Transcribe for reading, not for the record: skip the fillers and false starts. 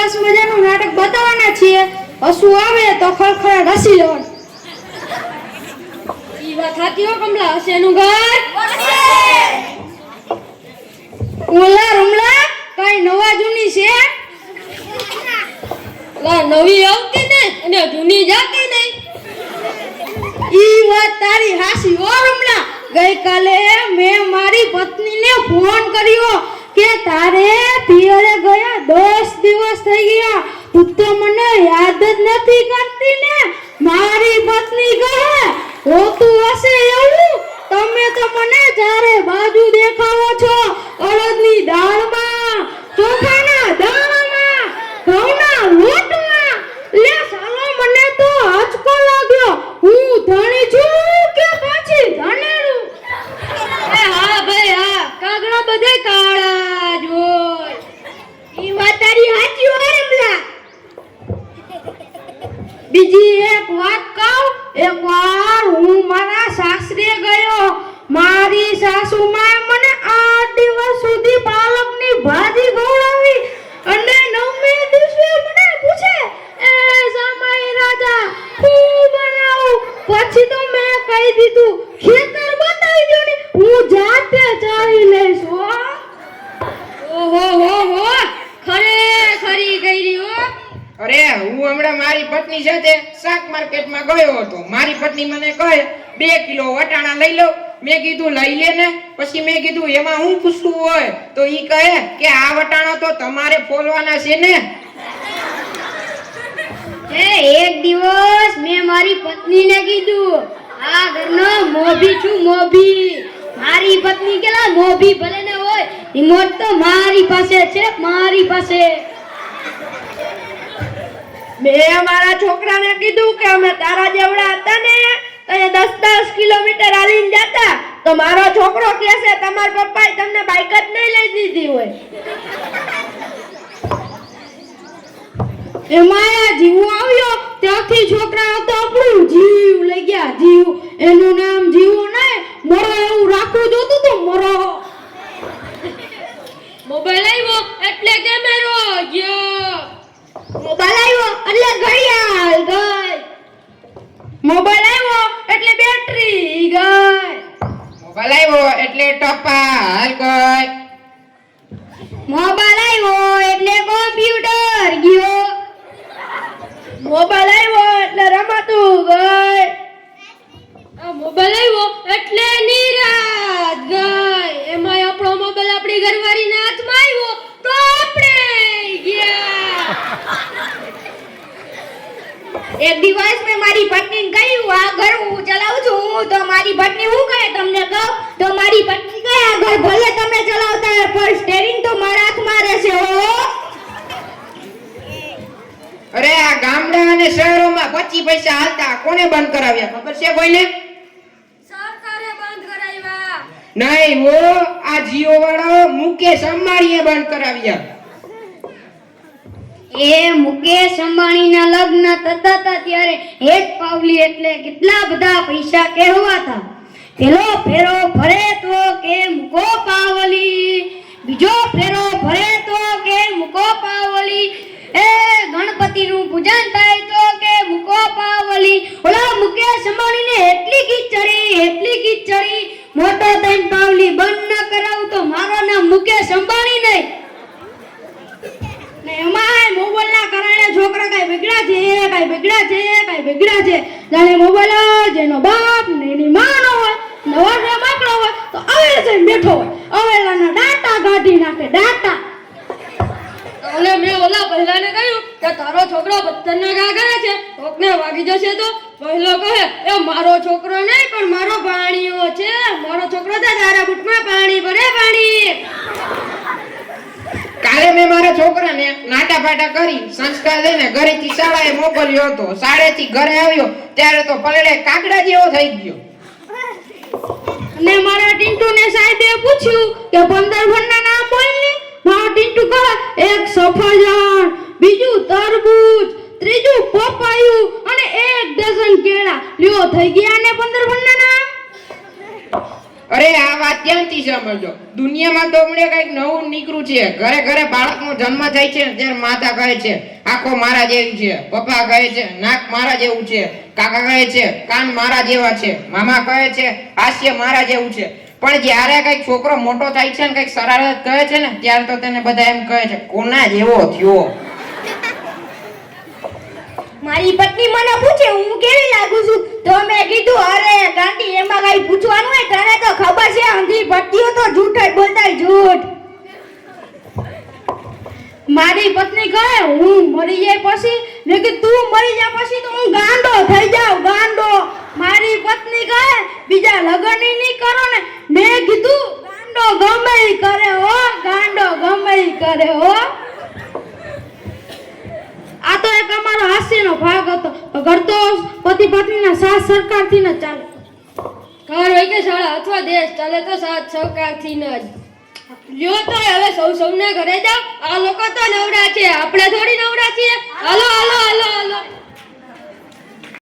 સરસ મજાનું નાટક બતાવવાના છીએ. હસવું આવે તો ખળખળાટ હસી લેવાનું. ઈ વાત સાચી હો કમલા, હસેનું ઘર ઓલા રમલા કઈ નવા જૂની છે? લા નવી આવતી ને અને જૂની જાતી નહીં. ઈ વાત તારી હાસી હો રમલા. ગઈકાલે મેં મારી પત્નીને ફોન કર્યો કે તારે પિયરે ગયા 10 દિવસ થઈ ગયા, તું તો મને યાદ જ નથી કરતી ને. મારી પત્ની કહે હોતું હશે એવું, તમે તો મને ચારે બાજુ દેખાવો છો. અડદની દાળમાં, ચોખાના દાણામાં, ઘઉંના લોટમાં. લે સાલો મને તો આંચકો લાગ્યો. હું ધણી છું કે પછી ધણેરું? હા ભાઈ હા, કાગડા બધે કાળા જ હોય. ઈ વાત તારી સાચી હો રમલા. બીજી એક વાત કહું. એકવાર હું મારા સાસરે ગયો. મારી સાસુમાએ મને 8 દિવસ સુધી પાલકની ભાજી ખવડાવી અને 9મે દિવસે મને પૂછે, એ સામાઈ રાજા હું બનાવું? પછી તો મેં કહી દીધું, ખેતર બતાવી દો ને, હું જાતે ચાલી લઈશ. ઓહો હો હો, ખરેખરી ગઈ હો. અરે હું હમણાં મારી પત્ની સાથે શાક માર્કેટમાં ગયો હતો. મારી પત્ની મને કહે 2 કિલો વટાણા લઈ લો. મેં કીધું લઈ લે ને. પછી મેં કીધું એમાં હું પૂછવું હોય? તો ઈ કહે કે આ વટાણા તો તમારે ફોલવાના છે ને. એક દિવસ મેં મારી પત્નીને કીધું, આ ઘરનો મોભી છું મોભી. મારી પત્ની કેલા મોભી ભલે ને હોય, રિમોટ તો મારી પાસે છે, મારી પાસે. મેં મારા છોકરાને કીધું કે અમે તારા જેવડા હતા ને તો 10-10 કિલોમીટર હાલીને જતા, તો મારો છોકરો કહે છે તમારા પપ્પાએ તમને બાઈક જ નહીં લઈ દીધી હોય. એમાં જીવો આવ્યો ત્યાંથી છોકરા તો આપણું જીવ લઈ ગયા. જીવ, એનું નામ જીવો નહીં, મરો એવું રાખવું જોતું તો મરો. મોબાઈલ આવ્યો એટલે કેમેરો ગયો. મોબાઈલ આવ્યો એટલે ઘડિયાળ ગઈ. મોબાઈલ આવ્યો એટલે બેટરી ગઈ. મોબાઈલ આવ્યો એટલે ટપાલ ગઈ. મોબાઈલ આવ્યો એટલે કોમ્પ્યુટર ગયો. મોબાઈલ આવ્યો એટલે રમાતું ગઈ. આ મોબાઈલ આવ્યો એટલે નિરાત ગઈ. એમાં આપણો મોબાઈલ આપણી ઘરવાળીના હાથમાં આવ્યો તો આપણે ગયા. એક દિવસ મેં મારી પત્નીને કહ્યું, આ ઘર હું ચલાવું છું. તો મારી પત્ની હું કહે તમને કહું? તો મારી પત્ની કહે, આ ઘર ભલે તમે ચલાવતા હોય પણ સ્ટીયરિંગ તો મારા હાથમાં રહેશે હો. અરે આ ગામડા અને શહેરોમાં 25 પૈસા હાલતા કોને બંધ કરાવ્યા ખબર છે કોઈને? સરકારે બંધ કરાવ્યા. નહીં હો, આ જીઓ વાળો મુકેશ અંબાણીએ બંધ કરાવ્યા. એ મુકેશ અંબાણીના લગ્ન થતા હતા ત્યારે એક પાવલી એટલે કેટલા બધા પૈસા કહેવાતા. પેલો ફેરો ભરે તો કે મુકો પાવલી, બીજો ફેરો ભરે તો કે મુકો પાવલી, એ ગણપતિનું પૂજન થાય તો કે મુકો પાવલી. ઓલા મુકેશ અંબાણીને એટલી ગીત ચડી મોટો થઈને પાવલી બંધ ન કરાવું તો મારું નામ મુકેશ અંબાણી નહીં. ને એમાં મોબાઈલના કારણે છોકરા કઈ બગડ્યા છે. જાણે મોબાઈલ જેનો બાપ ને એની માં નો હોય, નવા રમકડો હોય તો અવેલ જઈને બેઠો હોય, અવેલાના ડાટા કાઢી નાખે ડાટા. અને મેં ઓલા પહેલાને કહ્યું કે તારો છોકરો પથ્થરના ઘા કરે છે, કોકને વાગી જશે તો? પહેલો કહે, એ મારો છોકરો નહીં પણ મારો ભાણિયો છે. મારો છોકરો તો તારા બૂટમાં પાણી ભરે પાણી. કાલે મેં મારા છોકરાને નાટા ફાટા કરી સંસ્કાર દઈને ઘરેથી શાળાએ મોકલ્યો હતો. શાળેથી ઘરે આવ્યો ત્યારે તો પલળે કાગડા જેવો થઈ ગયો. અને મારા ટિન્ટુને સાહેબે પૂછ્યું કે 15 ભણના નામ બોલ ને. મારો ટિન્ટુ કહે, એક સફરજન, બીજું તરબૂચ, ત્રીજું પપાયું અને 1 ડઝન કેળા. લ્યો થઈ ગયા ને 15 ભણના નામ. અરે આ વાત ધ્યાનથી સમજો. દુનિયામાં તો હમણે કઈક નવું નીકળ્યું છે. ઘરે ઘરે બાળકનો જન્મ થાય છે ને ત્યારે માતા કહે છે આંખો મારા જેવી છે, પપ્પા કહે છે નાક મારા જેવું છે, કાકા કહે છે કાન મારા જેવા છે, મામા કહે છે હાસ્ય મારા જેવું છે. પણ જ્યારે કઈક છોકરો મોટો થાય છે ને કઈક શરારત કહે છે ને ત્યારે તો તેને બધા એમ કહે છે કોના જેવો થયો. મારી પત્ની મને પૂછે હું કેવી લાગુ છું તો મેં કીધું અરે ગાંડી એમાં કઈ પૂછવાનું હોય તને તો ખબર છે અંધી પત્નીઓ તો જૂઠ જ બોલતા જૂઠ. મારી પત્ની કહે હું મરી જાય પછી મેં કીધું તું મરી જાય પછી તો હું ગાંડો થઈ જાઉં ગાંડો. મારી પત્ની કહે બીજા લગ્ન નહીં કરો ને મેં કીધું ગાંડો ગમે ઈ કરે હો ગાંડો ગમે ઈ કરે હો. આ તો એક અમારો હાસ્યનો ભાગ હતો. ઘર તો પતિ પત્નીના સાથ સરકારથી ન ચાલે. ઘર હોય કે શાળા અથવા દેશ ચાલે તો સાથ સહકારથી ન જ. લ્યો તો હવે સૌના ઘરે જાઓ. આ લોકો તો નવરા છે, આપણે થોડી નવરા છીએ. હાલો હાલો